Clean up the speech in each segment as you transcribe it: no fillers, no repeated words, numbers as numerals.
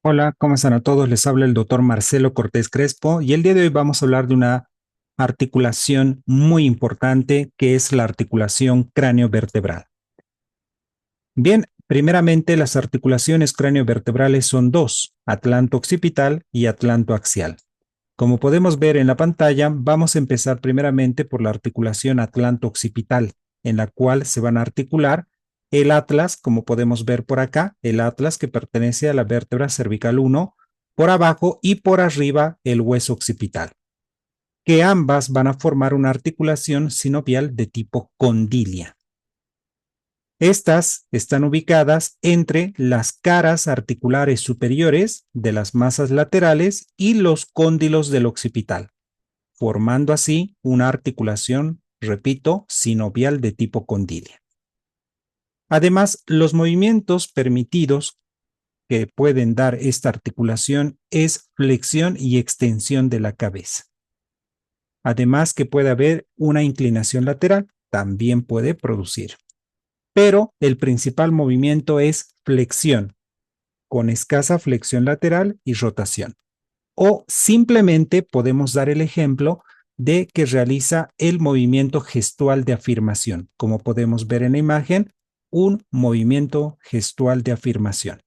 Hola, ¿cómo están a todos? Les habla el doctor Marcelo Cortés Crespo y el día de hoy vamos a hablar de una articulación muy importante que es la articulación cráneo-vertebral. Bien, primeramente las articulaciones cráneo-vertebrales son dos, atlanto-occipital y atlanto-axial. Como podemos ver en la pantalla, vamos a empezar primeramente por la articulación atlanto-occipital, en la cual se van a articular el atlas, como podemos ver por acá, el atlas que pertenece a la vértebra cervical 1, por abajo y por arriba el hueso occipital, que ambas van a formar una articulación sinovial de tipo condilia. Estas están ubicadas entre las caras articulares superiores de las masas laterales y los cóndilos del occipital, formando así una articulación, repito, sinovial de tipo condilia. Además, los movimientos permitidos que pueden dar esta articulación es flexión y extensión de la cabeza. Además que puede haber una inclinación lateral, también puede producir. Pero el principal movimiento es flexión, con escasa flexión lateral y rotación. O simplemente podemos dar el ejemplo de que realiza el movimiento gestual de afirmación, como podemos ver en la imagen, un movimiento gestual de afirmación.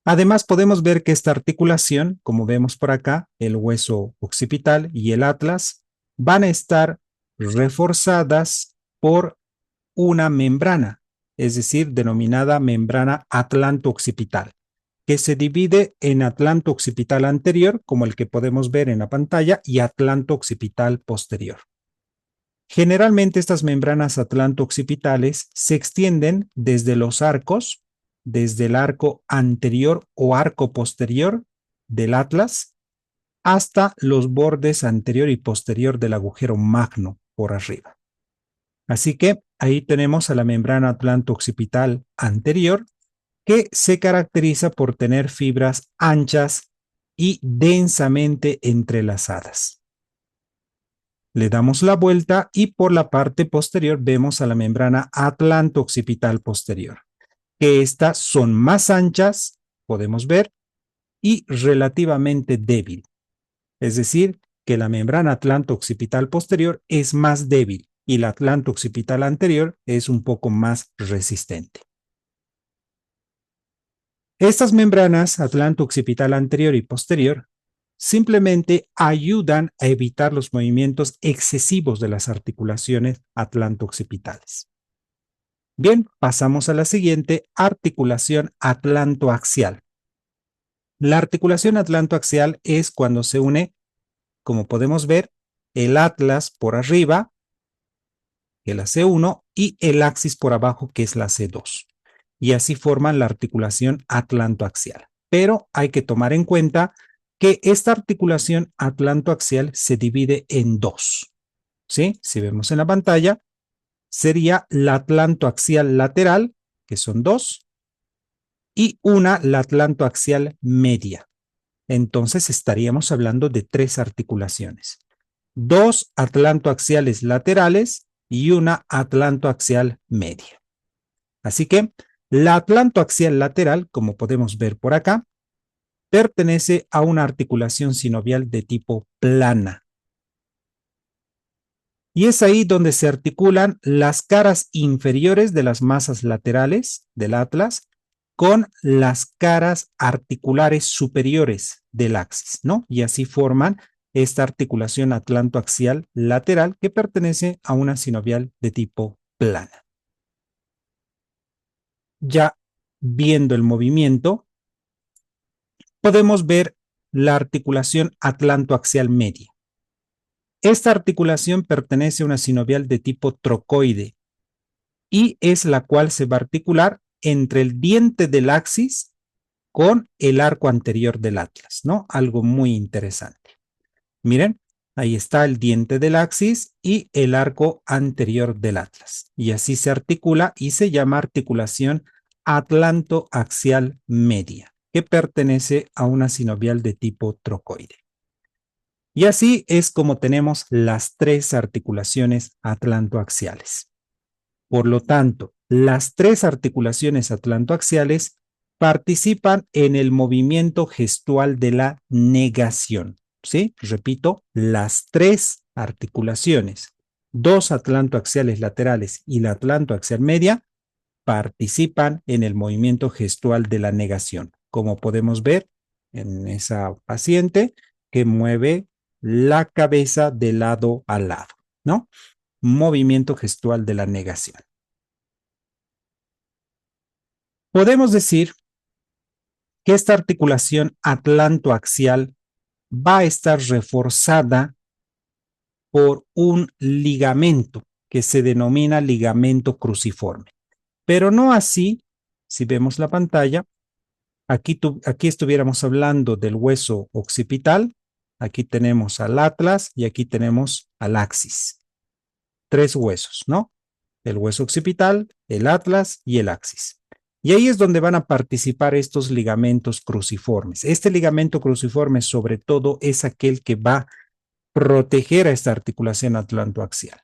Además, podemos ver que esta articulación, como vemos por acá, el hueso occipital y el atlas, van a estar reforzadas por una membrana, es decir, denominada membrana atlanto-occipital, que se divide en atlanto-occipital anterior, como el que podemos ver en la pantalla, y atlanto-occipital posterior. Generalmente estas membranas atlanto-occipitales se extienden desde los arcos, desde el arco anterior o arco posterior del atlas, hasta los bordes anterior y posterior del agujero magno por arriba. Así que ahí tenemos a la membrana atlanto-occipital anterior, que se caracteriza por tener fibras anchas y densamente entrelazadas. Le damos la vuelta y por la parte posterior vemos a la membrana atlanto-occipital posterior, que estas son más anchas, podemos ver, y relativamente débil. Es decir, que la membrana atlanto-occipital posterior es más débil y la atlanto-occipital anterior es un poco más resistente. Estas membranas atlanto-occipital anterior y posterior simplemente ayudan a evitar los movimientos excesivos de las articulaciones atlanto-occipitales. Bien, pasamos a la siguiente, articulación atlantoaxial. La articulación atlantoaxial es cuando se une, como podemos ver, el atlas por arriba, que es la C1, y el axis por abajo, que es la C2. Y así forman la articulación atlantoaxial. Pero hay que tomar en cuenta que esta articulación atlantoaxial se divide en dos. ¿Sí? Si vemos en la pantalla, sería la atlantoaxial lateral, que son dos, y una la atlantoaxial media. Entonces estaríamos hablando de tres articulaciones. Dos atlantoaxiales laterales y una atlantoaxial media. Así que la atlantoaxial lateral, como podemos ver por acá, pertenece a una articulación sinovial de tipo plana. Y es ahí donde se articulan las caras inferiores de las masas laterales del atlas con las caras articulares superiores del axis, ¿no? Y así forman esta articulación atlantoaxial lateral que pertenece a una sinovial de tipo plana. Ya viendo el movimiento, podemos ver la articulación atlantoaxial media. Esta articulación pertenece a una sinovial de tipo trocoide y es la cual se va a articular entre el diente del axis con el arco anterior del atlas, ¿no? Algo muy interesante. Miren, ahí está el diente del axis y el arco anterior del atlas. Y así se articula y se llama articulación atlantoaxial media, que pertenece a una sinovial de tipo trocoide. Y así es como tenemos las tres articulaciones atlantoaxiales. Por lo tanto, las tres articulaciones atlantoaxiales participan en el movimiento gestual de la negación. ¿Sí? Repito, las tres articulaciones, dos atlantoaxiales laterales y la atlantoaxial media, participan en el movimiento gestual de la negación, como podemos ver en esa paciente que mueve la cabeza de lado a lado, ¿no? Movimiento gestual de la negación. Podemos decir que esta articulación atlantoaxial va a estar reforzada por un ligamento que se denomina ligamento cruciforme. Pero no así, si vemos la pantalla, aquí estuviéramos hablando del hueso occipital, aquí tenemos al atlas y aquí tenemos al axis. Tres huesos, ¿no? El hueso occipital, el atlas y el axis. Y ahí es donde van a participar estos ligamentos cruciformes. Este ligamento cruciforme, sobre todo, es aquel que va a proteger a esta articulación atlantoaxial.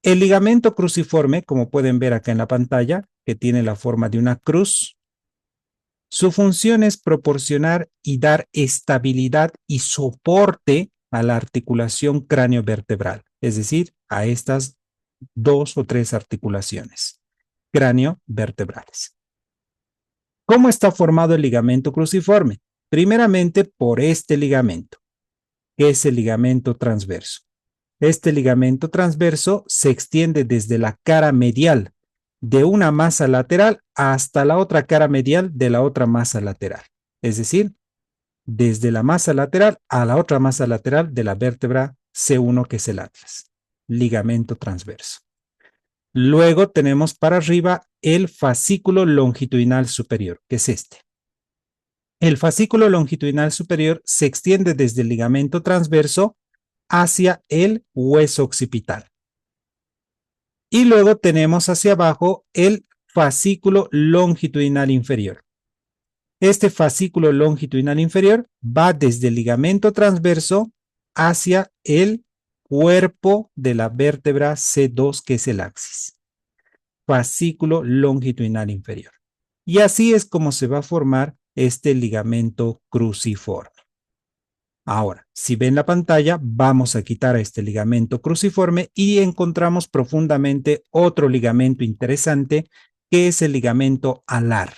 El ligamento cruciforme, como pueden ver acá en la pantalla, que tiene la forma de una cruz, su función es proporcionar y dar estabilidad y soporte a la articulación craniovertebral, es decir, a estas dos o tres articulaciones craniovertebrales. ¿Cómo está formado el ligamento cruciforme? Primeramente por este ligamento, que es el ligamento transverso. Este ligamento transverso se extiende desde la cara medial de una masa lateral hasta la otra cara medial de la otra masa lateral. Es decir, desde la masa lateral a la otra masa lateral de la vértebra C1, que es el atlas. Ligamento transverso. Luego tenemos para arriba el fascículo longitudinal superior, que es este. El fascículo longitudinal superior se extiende desde el ligamento transverso hacia el hueso occipital. Y luego tenemos hacia abajo el fascículo longitudinal inferior. Este fascículo longitudinal inferior va desde el ligamento transverso hacia el cuerpo de la vértebra C2, que es el axis. Fascículo longitudinal inferior. Y así es como se va a formar este ligamento cruciforme. Ahora, si ven la pantalla, vamos a quitar a este ligamento cruciforme y encontramos profundamente otro ligamento interesante, que es el ligamento alar.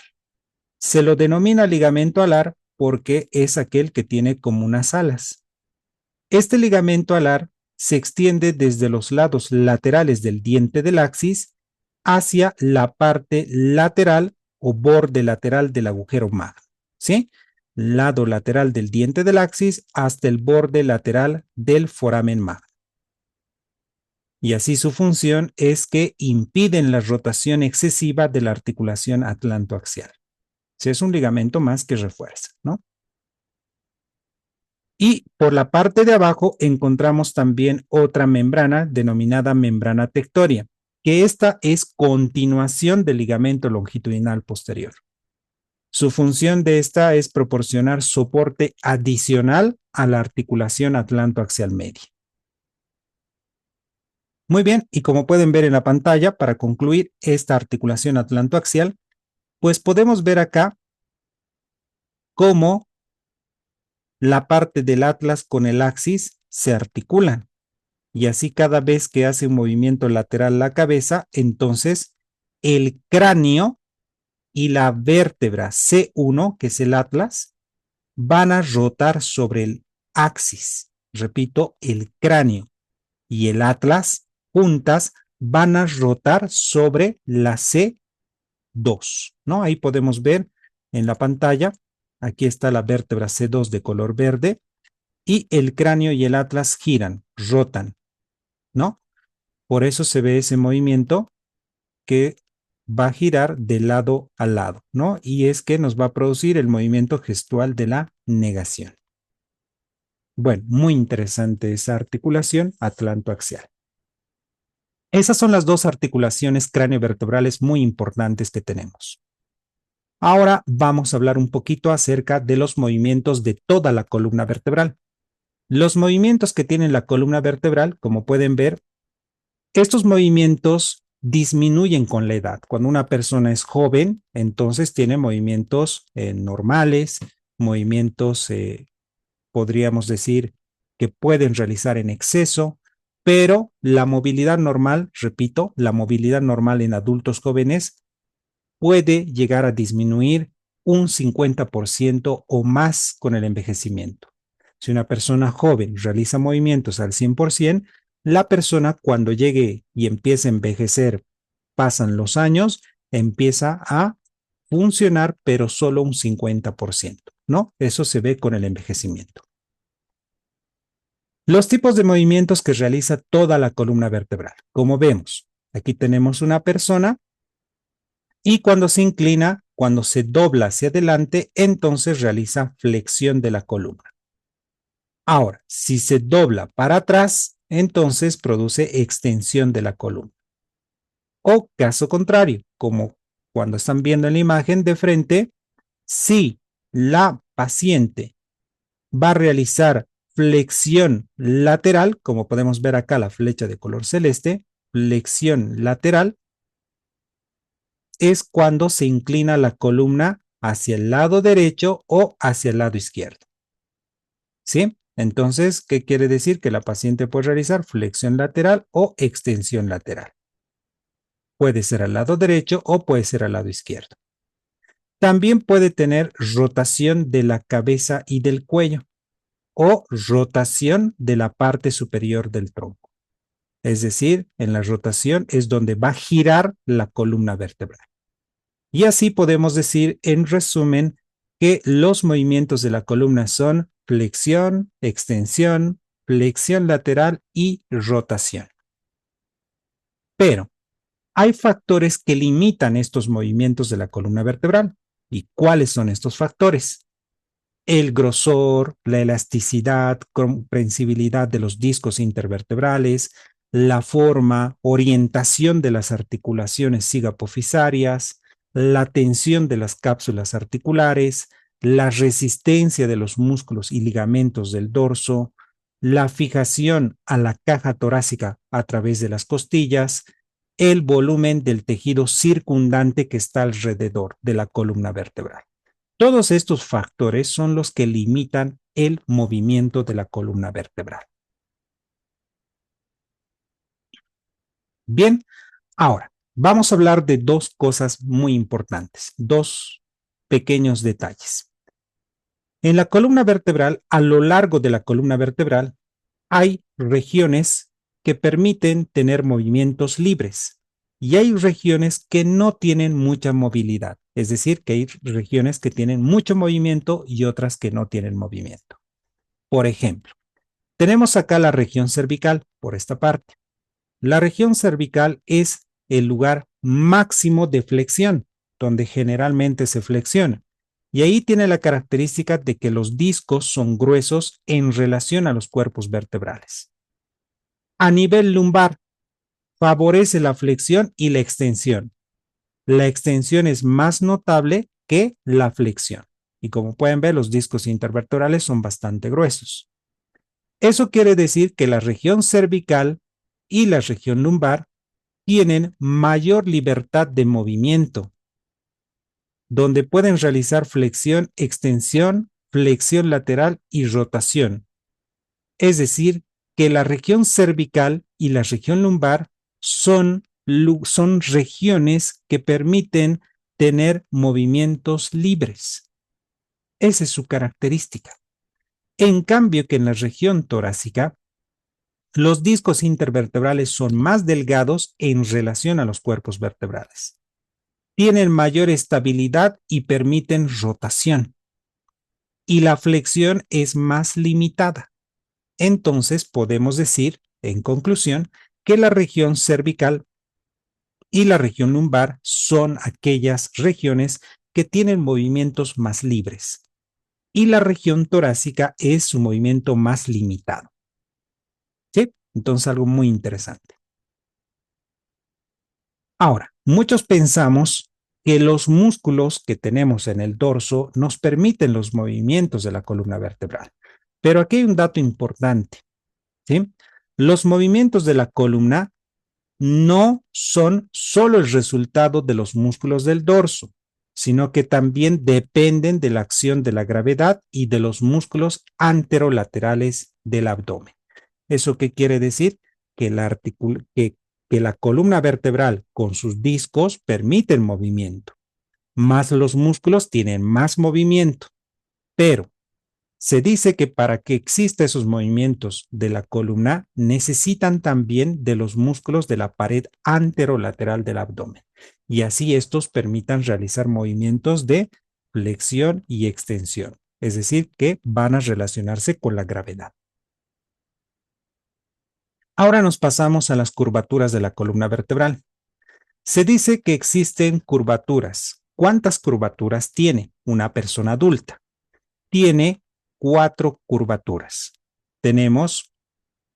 Se lo denomina ligamento alar porque es aquel que tiene como unas alas. Este ligamento alar se extiende desde los lados laterales del diente del axis hacia la parte lateral o borde lateral del agujero magno, ¿sí? Lado lateral del diente del axis hasta el borde lateral del foramen magno. Y así su función es que impiden la rotación excesiva de la articulación atlantoaxial. Es un ligamento más que refuerza, ¿no? Y por la parte de abajo encontramos también otra membrana denominada membrana tectoria, que esta es continuación del ligamento longitudinal posterior. Su función de esta es proporcionar soporte adicional a la articulación atlantoaxial media. Muy bien, y como pueden ver en la pantalla, para concluir esta articulación atlantoaxial, pues podemos ver acá cómo la parte del atlas con el axis se articulan. Y así cada vez que hace un movimiento lateral la cabeza, entonces el cráneo y la vértebra C1, que es el atlas, van a rotar sobre el axis. Repito, el cráneo y el atlas juntas van a rotar sobre la C2, ¿no? Ahí podemos ver en la pantalla, aquí está la vértebra C2 de color verde y el cráneo y el atlas giran, rotan, ¿no? Por eso se ve ese movimiento que va a girar de lado a lado, ¿no? Y es que nos va a producir el movimiento gestual de la negación. Bueno, muy interesante esa articulación atlantoaxial. Esas son las dos articulaciones craneovertebrales muy importantes que tenemos. Ahora vamos a hablar un poquito acerca de los movimientos de toda la columna vertebral. Los movimientos que tiene la columna vertebral, como pueden ver, estos movimientos disminuyen con la edad. Cuando una persona es joven, entonces tiene movimientos normales, movimientos, podríamos decir, que pueden realizar en exceso, pero la movilidad normal, repito, la movilidad normal en adultos jóvenes puede llegar a disminuir un 50% o más con el envejecimiento. Si una persona joven realiza movimientos al 100%, la persona cuando llegue y empiece a envejecer, pasan los años, empieza a funcionar, pero solo un 50%, ¿no? Eso se ve con el envejecimiento. Los tipos de movimientos que realiza toda la columna vertebral. Como vemos, aquí tenemos una persona y cuando se inclina, cuando se dobla hacia adelante, entonces realiza flexión de la columna. Ahora, si se dobla para atrás, entonces produce extensión de la columna. O caso contrario, como cuando están viendo en la imagen de frente, si la paciente va a realizar flexión lateral, como podemos ver acá la flecha de color celeste, flexión lateral, es cuando se inclina la columna hacia el lado derecho o hacia el lado izquierdo. ¿Sí? Entonces, ¿qué quiere decir? Que la paciente puede realizar flexión lateral o extensión lateral. Puede ser al lado derecho o puede ser al lado izquierdo. También puede tener rotación de la cabeza y del cuello o rotación de la parte superior del tronco. Es decir, en la rotación es donde va a girar la columna vertebral. Y así podemos decir, en resumen, que los movimientos de la columna son flexión, extensión, flexión lateral y rotación. Pero hay factores que limitan estos movimientos de la columna vertebral. ¿Y cuáles son estos factores? El grosor, la elasticidad, comprensibilidad de los discos intervertebrales, la forma, orientación de las articulaciones cigapofisarias, la tensión de las cápsulas articulares, la resistencia de los músculos y ligamentos del dorso, la fijación a la caja torácica a través de las costillas, el volumen del tejido circundante que está alrededor de la columna vertebral. Todos estos factores son los que limitan el movimiento de la columna vertebral. Bien, ahora vamos a hablar de dos cosas muy importantes, dos pequeños detalles. En la columna vertebral, a lo largo de la columna vertebral, hay regiones que permiten tener movimientos libres y hay regiones que no tienen mucha movilidad, es decir, que hay regiones que tienen mucho movimiento y otras que no tienen movimiento. Por ejemplo, tenemos acá la región cervical por esta parte. La región cervical es el lugar máximo de flexión, donde generalmente se flexiona. Y ahí tiene la característica de que los discos son gruesos en relación a los cuerpos vertebrales. A nivel lumbar, favorece la flexión y la extensión. La extensión es más notable que la flexión. Y como pueden ver, los discos intervertebrales son bastante gruesos. Eso quiere decir que la región cervical y la región lumbar tienen mayor libertad de movimiento, donde pueden realizar flexión, extensión, flexión lateral y rotación. Es decir, que la región cervical y la región lumbar son regiones que permiten tener movimientos libres. Esa es su característica. En cambio que en la región torácica, los discos intervertebrales son más delgados en relación a los cuerpos vertebrales. Tienen mayor estabilidad y permiten rotación. Y la flexión es más limitada. Entonces podemos decir, en conclusión, que la región cervical y la región lumbar son aquellas regiones que tienen movimientos más libres. Y la región torácica es su movimiento más limitado. ¿Sí? Entonces algo muy interesante. Ahora, muchos pensamos que los músculos que tenemos en el dorso nos permiten los movimientos de la columna vertebral. Pero aquí hay un dato importante, ¿sí? Los movimientos de la columna no son solo el resultado de los músculos del dorso, sino que también dependen de la acción de la gravedad y de los músculos anterolaterales del abdomen. ¿Eso qué quiere decir? Que que la columna vertebral con sus discos permite el movimiento, más los músculos tienen más movimiento, pero se dice que para que exista esos movimientos de la columna necesitan también de los músculos de la pared anterolateral del abdomen y así estos permitan realizar movimientos de flexión y extensión, es decir, que van a relacionarse con la gravedad. Ahora nos pasamos a las curvaturas de la columna vertebral. Se dice que existen curvaturas. ¿Cuántas curvaturas tiene una persona adulta? Tiene 4 curvaturas. Tenemos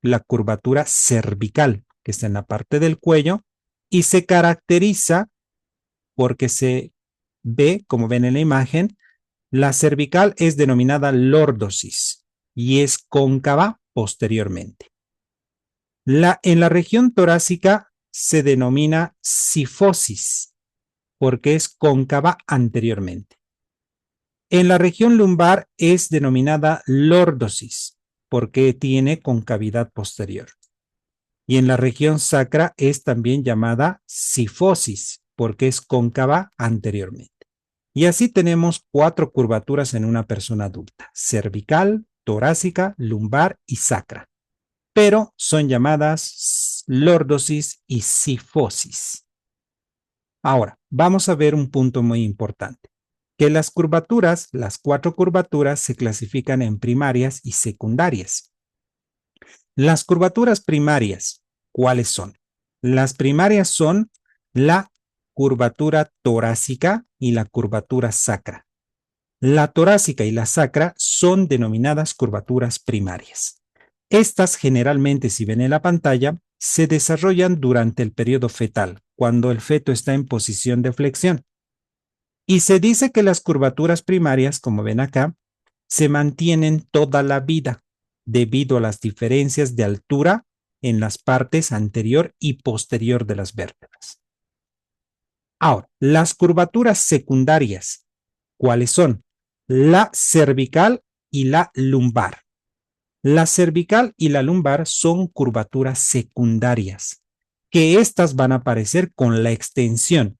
la curvatura cervical, que está en la parte del cuello, y se caracteriza porque se ve, como ven en la imagen, la cervical es denominada lordosis y es cóncava posteriormente. En la región torácica se denomina sifosis porque es cóncava anteriormente. En la región lumbar es denominada lordosis porque tiene concavidad posterior. Y en la región sacra es también llamada sifosis porque es cóncava anteriormente. Y así tenemos 4 curvaturas en una persona adulta: cervical, torácica, lumbar y sacra. Pero son llamadas lordosis y sifosis. Ahora, vamos a ver un punto muy importante, que las curvaturas, las 4 curvaturas, se clasifican en primarias y secundarias. Las curvaturas primarias, ¿cuáles son? Las primarias son la curvatura torácica y la curvatura sacra. La torácica y la sacra son denominadas curvaturas primarias. Estas generalmente, si ven en la pantalla, se desarrollan durante el periodo fetal, cuando el feto está en posición de flexión. Y se dice que las curvaturas primarias, como ven acá, se mantienen toda la vida debido a las diferencias de altura en las partes anterior y posterior de las vértebras. Ahora, las curvaturas secundarias, ¿cuáles son? La cervical y la lumbar. La cervical y la lumbar son curvaturas secundarias, que estas van a aparecer con la extensión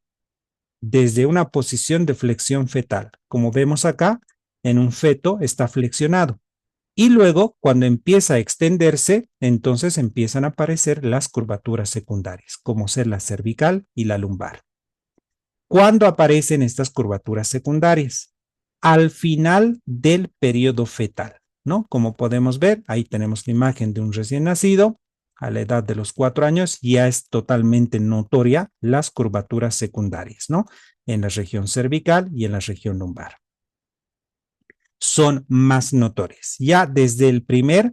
desde una posición de flexión fetal. Como vemos acá, en un feto está flexionado. Y luego, cuando empieza a extenderse, entonces empiezan a aparecer las curvaturas secundarias, como ser la cervical y la lumbar. ¿Cuándo aparecen estas curvaturas secundarias? Al final del periodo fetal, ¿no? Como podemos ver, ahí tenemos la imagen de un recién nacido. A la edad de los 4 años ya es totalmente notoria las curvaturas secundarias, ¿no? En la región cervical y en la región lumbar. Son más notorias. Ya desde el primer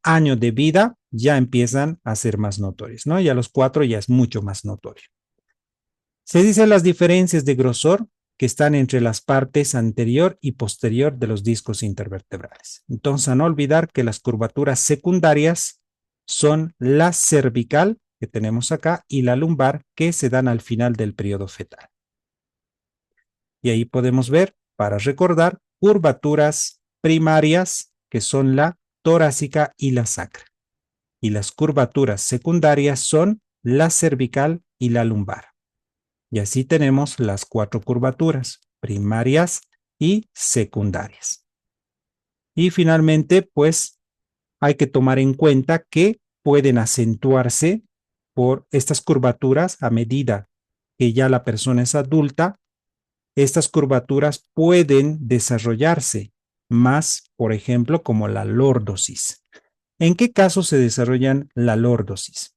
año de vida ya empiezan a ser más notorias, ¿no? Y a los 4 ya es mucho más notorio. Se dicen las diferencias de grosor que están entre las partes anterior y posterior de los discos intervertebrales. Entonces, a no olvidar que las curvaturas secundarias son la cervical, que tenemos acá, y la lumbar, que se dan al final del periodo fetal. Y ahí podemos ver, para recordar, curvaturas primarias, que son la torácica y la sacra. Y las curvaturas secundarias son la cervical y la lumbar. Y así tenemos las 4 curvaturas, primarias y secundarias. Y finalmente, pues, hay que tomar en cuenta que pueden acentuarse por estas curvaturas a medida que ya la persona es adulta. Estas curvaturas pueden desarrollarse más, por ejemplo, como la lordosis. ¿En qué caso se desarrollan la lordosis?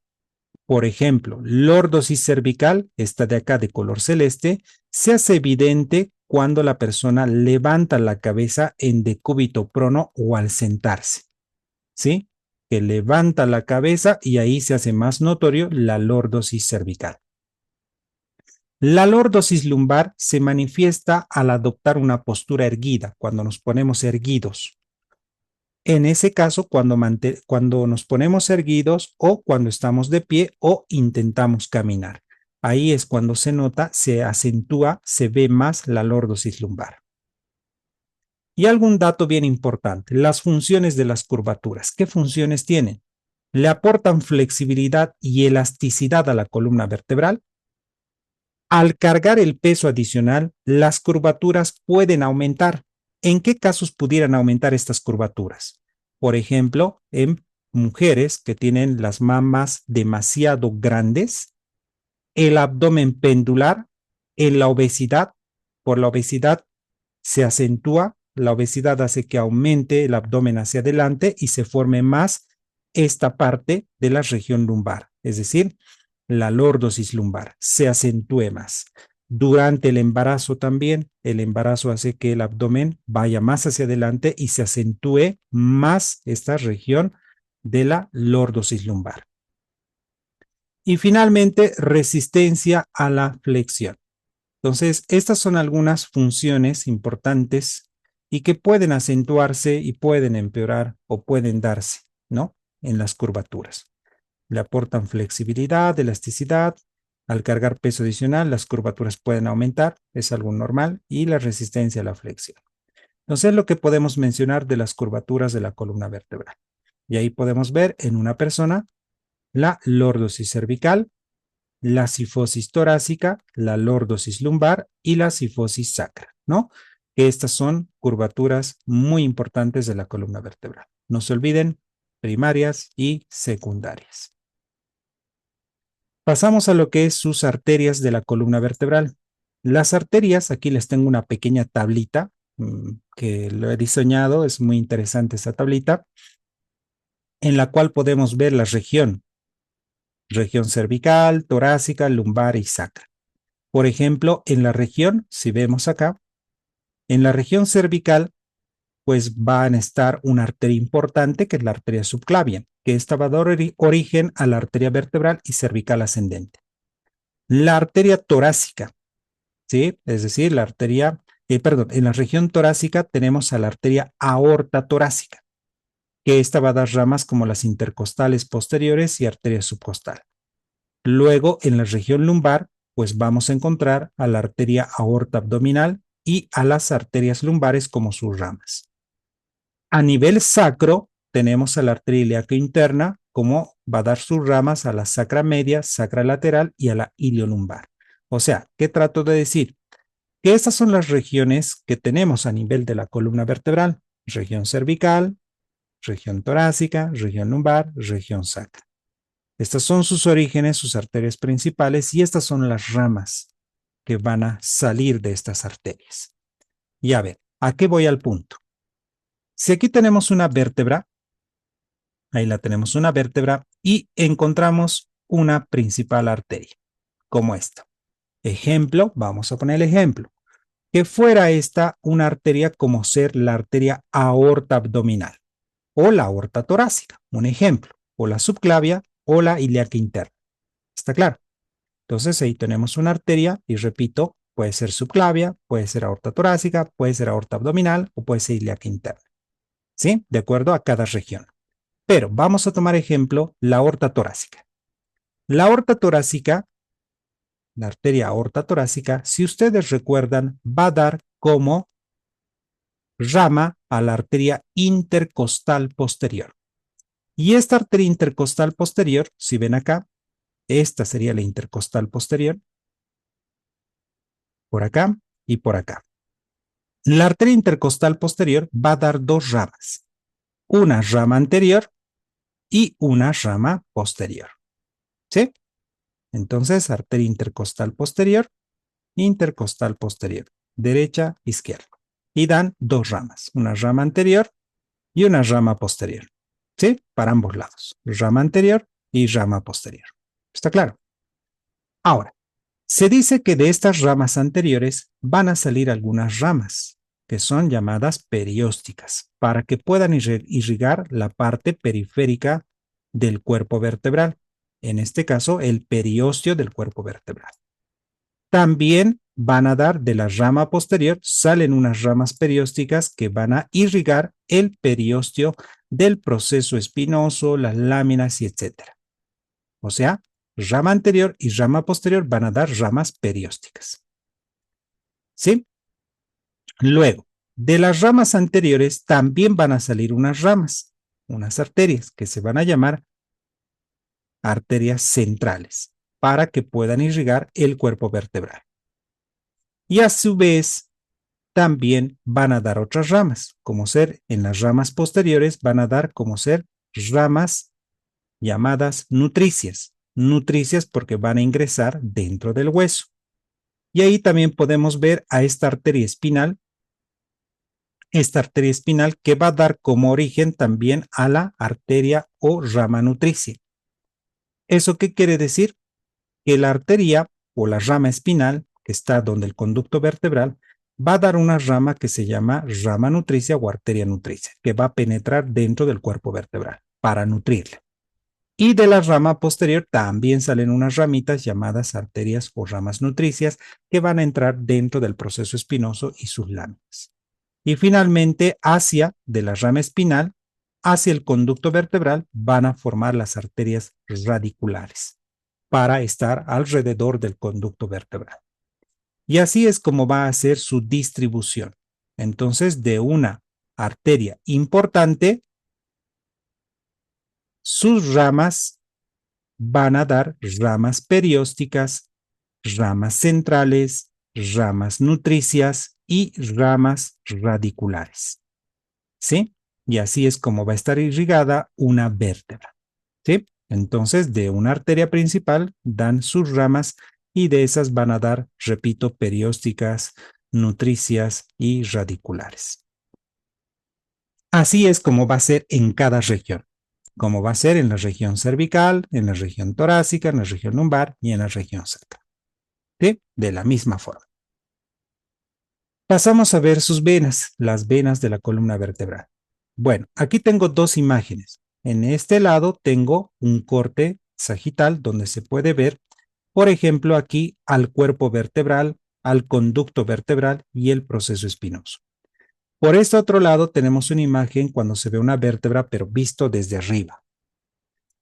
Por ejemplo, lordosis cervical, esta de acá de color celeste, se hace evidente cuando la persona levanta la cabeza en decúbito prono o al sentarse, ¿sí? Que levanta la cabeza y ahí se hace más notorio la lordosis cervical. La lordosis lumbar se manifiesta al adoptar una postura erguida, cuando nos ponemos erguidos. En ese caso, cuando nos ponemos erguidos o cuando estamos de pie o intentamos caminar. Ahí es cuando se nota, se acentúa, se ve más la lordosis lumbar. Y algún dato bien importante, las funciones de las curvaturas. ¿Qué funciones tienen? Le aportan flexibilidad y elasticidad a la columna vertebral. Al cargar el peso adicional, las curvaturas pueden aumentar. ¿En qué casos pudieran aumentar estas curvaturas? Por ejemplo, en mujeres que tienen las mamas demasiado grandes, el abdomen pendular, en la obesidad. Por la obesidad se acentúa, la obesidad hace que aumente el abdomen hacia adelante y se forme más esta parte de la región lumbar, es decir, la lordosis lumbar, se acentúe más. Durante el embarazo también, el embarazo hace que el abdomen vaya más hacia adelante y se acentúe más esta región de la lordosis lumbar. Y finalmente, resistencia a la flexión. Entonces, estas son algunas funciones importantes y que pueden acentuarse y pueden empeorar o pueden darse, ¿no? En las curvaturas. Le aportan flexibilidad, elasticidad. Al cargar peso adicional, las curvaturas pueden aumentar, es algo normal, y la resistencia a la flexión. Entonces, es lo que podemos mencionar de las curvaturas de la columna vertebral. Y ahí podemos ver en una persona la lordosis cervical, la cifosis torácica, la lordosis lumbar y la cifosis sacra, ¿no? Que estas son curvaturas muy importantes de la columna vertebral. No se olviden, primarias y secundarias. Pasamos a lo que es sus arterias de la columna vertebral. Las arterias, aquí les tengo una pequeña tablita que lo he diseñado, es muy interesante esta tablita, en la cual podemos ver la región cervical, torácica, lumbar y sacra. Por ejemplo, en la región, si vemos acá, en la región cervical, pues van a estar una arteria importante, que es la arteria subclavia, que esta va a dar origen a la arteria vertebral y cervical ascendente. La arteria torácica, ¿sí? Es decir, la arteria, en la región torácica tenemos a la arteria aorta torácica, que esta va a dar ramas como las intercostales posteriores y arteria subcostal. Luego, en la región lumbar, pues vamos a encontrar a la arteria aorta abdominal y a las arterias lumbares como sus ramas. A nivel sacro, tenemos a la arteria ilíaca interna, como va a dar sus ramas a la sacra media, sacra lateral y a la iliolumbar. O sea, ¿qué trato de decir? Que estas son las regiones que tenemos a nivel de la columna vertebral: región cervical, región torácica, región lumbar, región sacra. Estas son sus orígenes, sus arterias principales, y estas son las ramas que van a salir de estas arterias. Y a ver, ¿a qué voy al punto? Si aquí tenemos una vértebra, ahí la tenemos, una vértebra, y encontramos una principal arteria, como esta. Ejemplo, vamos a poner el ejemplo, que fuera esta una arteria como ser la arteria aorta abdominal o la aorta torácica, un ejemplo, o la subclavia o la ilíaca interna. ¿Está claro? Entonces ahí tenemos una arteria y repito, puede ser subclavia, puede ser aorta torácica, puede ser aorta abdominal o puede ser ilíaca interna. ¿Sí? De acuerdo a cada región. Pero vamos a tomar ejemplo la aorta torácica. La aorta torácica, la arteria aorta torácica, si ustedes recuerdan, va a dar como rama a la arteria intercostal posterior. Y esta arteria intercostal posterior, si ven acá, esta sería la intercostal posterior, por acá y por acá. La arteria intercostal posterior va a dar dos ramas, una rama anterior y una rama posterior. ¿Sí? Entonces, arteria intercostal posterior, derecha, izquierda. Y dan dos ramas, una rama anterior y una rama posterior. ¿Sí? Para ambos lados, rama anterior y rama posterior. ¿Está claro? Ahora, se dice que de estas ramas anteriores van a salir algunas ramas que son llamadas periósticas para que puedan irrigar la parte periférica del cuerpo vertebral, en este caso el periósteo del cuerpo vertebral. también van a dar de la rama posterior, salen unas ramas periósticas que van a irrigar el periósteo del proceso espinoso, las láminas y etcétera. O sea, rama anterior y rama posterior van a dar ramas periósticas. ¿Sí? Luego, de las ramas anteriores también van a salir unas ramas, unas arterias que se van a llamar arterias centrales para que puedan irrigar el cuerpo vertebral. Y a su vez, también van a dar otras ramas, como ser en las ramas posteriores van a dar como ser ramas llamadas nutricias. Nutricias porque van a ingresar dentro del hueso. Y ahí también podemos ver a esta arteria espinal que va a dar como origen también a la arteria o rama nutricia. ¿Eso qué quiere decir? Que la arteria o la rama espinal, que está donde el conducto vertebral, va a dar una rama que se llama rama nutricia o arteria nutricia, que va a penetrar dentro del cuerpo vertebral para nutrirle. Y de la rama posterior también salen unas ramitas llamadas arterias o ramas nutricias que van a entrar dentro del proceso espinoso y sus láminas. Y finalmente, de la rama espinal, hacia el conducto vertebral, van a formar las arterias radiculares para estar alrededor del conducto vertebral. Y así es como va a ser su distribución. Entonces, de una arteria importante, sus ramas van a dar ramas periósticas, ramas centrales, ramas nutricias y ramas radiculares. ¿Sí? Y así es como va a estar irrigada una vértebra. ¿Sí? Entonces, de una arteria principal dan sus ramas y de esas van a dar, repito, periósticas, nutricias y radiculares. Así es como va a ser en cada región, como va a ser en la región cervical, en la región torácica, en la región lumbar y en la región sacral. ¿Sí? De la misma forma. Pasamos a ver sus venas, las venas de la columna vertebral. Bueno, aquí tengo dos imágenes. En este lado tengo un corte sagital donde se puede ver, por ejemplo, aquí al cuerpo vertebral, al conducto vertebral y el proceso espinoso. Por este otro lado tenemos una imagen cuando se ve una vértebra, pero visto desde arriba.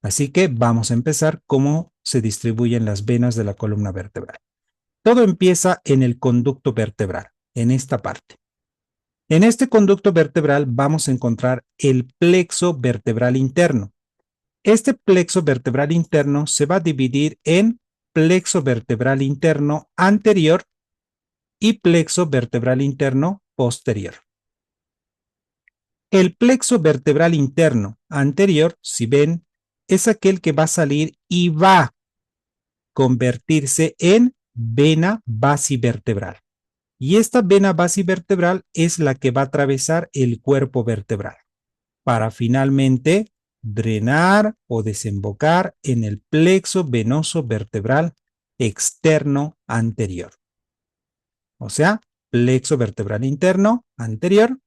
Así que vamos a empezar cómo se distribuyen las venas de la columna vertebral. Todo empieza en el conducto vertebral, en esta parte. En este conducto vertebral vamos a encontrar el plexo vertebral interno. Este plexo vertebral interno se va a dividir en plexo vertebral interno anterior y plexo vertebral interno posterior. El plexo vertebral interno anterior, si ven, es aquel que va a salir y va a convertirse en vena basivertebral. Y esta vena basivertebral es la que va a atravesar el cuerpo vertebral para finalmente drenar o desembocar en el plexo venoso vertebral externo anterior. O sea, plexo vertebral interno anterior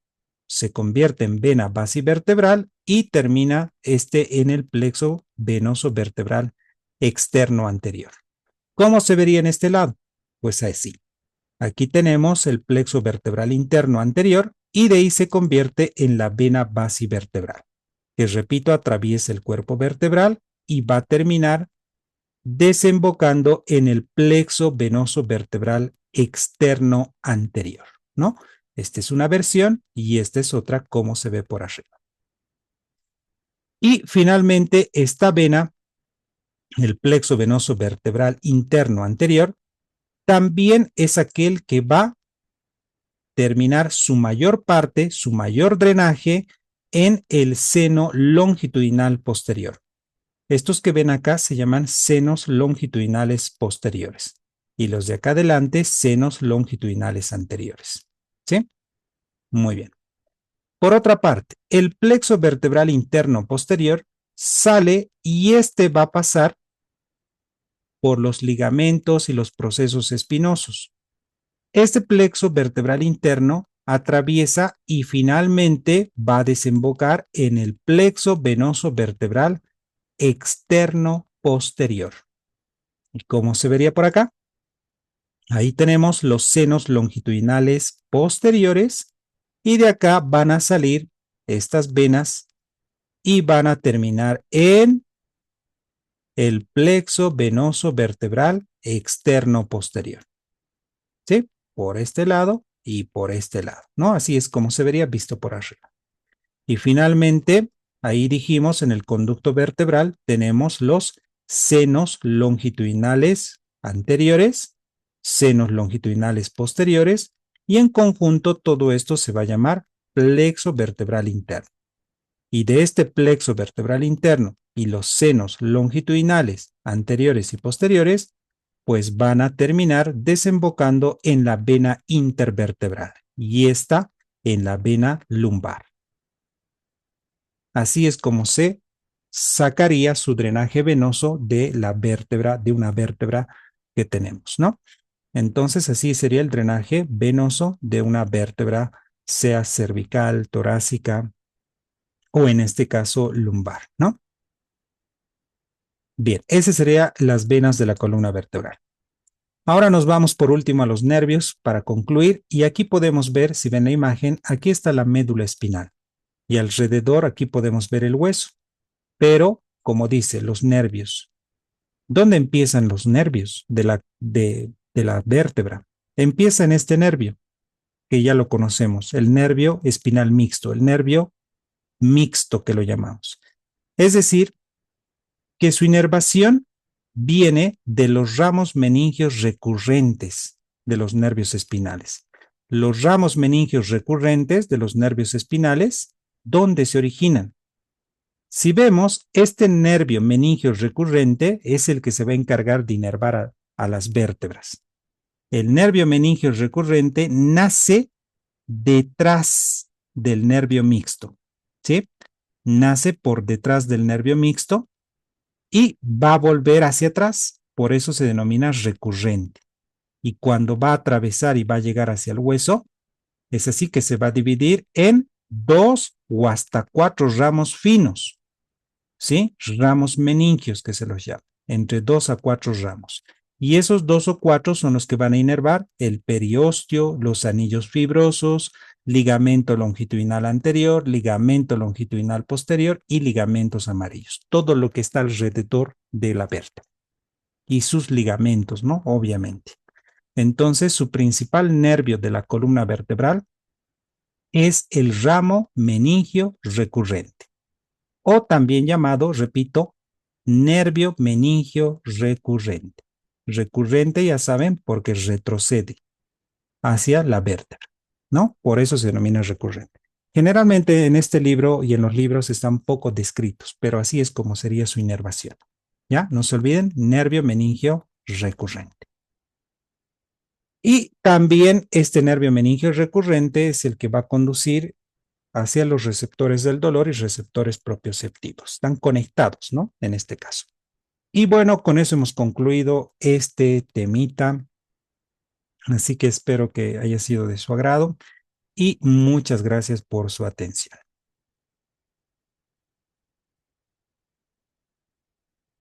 se convierte en vena basivertebral y termina en el plexo venoso vertebral externo anterior. ¿Cómo se vería en este lado? Pues así. Aquí tenemos el plexo vertebral interno anterior y de ahí se convierte en la vena basivertebral, que repito, atraviesa el cuerpo vertebral y va a terminar desembocando en el plexo venoso vertebral externo anterior, ¿no? Esta es una versión y esta es otra, como se ve por arriba. Y finalmente, esta vena, el plexo venoso vertebral interno anterior, también es aquel que va a terminar su mayor parte, su mayor drenaje en el seno longitudinal posterior. Estos que ven acá se llaman senos longitudinales posteriores y los de acá adelante senos longitudinales anteriores. ¿Sí? Muy bien. Por otra parte, el plexo vertebral interno posterior sale y este va a pasar por los ligamentos y los procesos espinosos. Este plexo vertebral interno atraviesa y finalmente va a desembocar en el plexo venoso vertebral externo posterior. ¿Y cómo se vería por acá? Ahí tenemos los senos longitudinales posteriores y de acá van a salir estas venas y van a terminar en el plexo venoso vertebral externo posterior. ¿Sí? Por este lado y por este lado, ¿no? Así es como se vería visto por arriba. Y finalmente, ahí dijimos en el conducto vertebral tenemos los senos longitudinales anteriores, senos longitudinales posteriores, y en conjunto todo esto se va a llamar plexo vertebral interno. Y de este plexo vertebral interno y los senos longitudinales anteriores y posteriores, pues van a terminar desembocando en la vena intervertebral y esta en la vena lumbar. Así es como se sacaría su drenaje venoso de la vértebra, de una vértebra que tenemos, ¿no? Entonces así sería el drenaje venoso de una vértebra, sea cervical, torácica o en este caso lumbar, ¿no? Bien, esas serían las venas de la columna vertebral. Ahora nos vamos por último a los nervios para concluir y aquí podemos ver, si ven la imagen, aquí está la médula espinal y alrededor aquí podemos ver el hueso, pero como dice, los nervios. ¿Dónde empiezan los nervios de la vértebra? Empieza en este nervio, que ya lo conocemos, el nervio espinal mixto, el nervio mixto que lo llamamos. Es decir, que su inervación viene de los ramos meningios recurrentes de los nervios espinales. Los ramos meningios recurrentes de los nervios espinales, ¿dónde se originan? Si vemos, este nervio meningio recurrente es el que se va a encargar de inervar a las vértebras. El nervio meningio recurrente nace detrás del nervio mixto, ¿sí? Nace por detrás del nervio mixto y va a volver hacia atrás, por eso se denomina recurrente. Y cuando va a atravesar y va a llegar hacia el hueso, es así que se va a dividir en 2 o hasta 4 ramos finos, ¿sí? Ramos meningios que se los llama, entre 2 a 4 ramos. Y esos 2 o 4 son los que van a inervar el periósteo, los anillos fibrosos, ligamento longitudinal anterior, ligamento longitudinal posterior y ligamentos amarillos. Todo lo que está alrededor de la vértebra y sus ligamentos, ¿no? Obviamente. Entonces, su principal nervio de la columna vertebral es el ramo meningio recurrente, o también llamado, repito, nervio meningio recurrente. Recurrente, ya saben, porque retrocede hacia la vértebra, ¿no? Por eso se denomina recurrente. Generalmente en este libro y en los libros están poco descritos, pero así es como sería su inervación. ¿Ya? No se olviden, nervio meningio recurrente. Y también este nervio meningio recurrente es el que va a conducir hacia los receptores del dolor y receptores propioceptivos. Están conectados, ¿no? En este caso. Y bueno, con eso hemos concluido este temita. Así que espero que haya sido de su agrado y muchas gracias por su atención.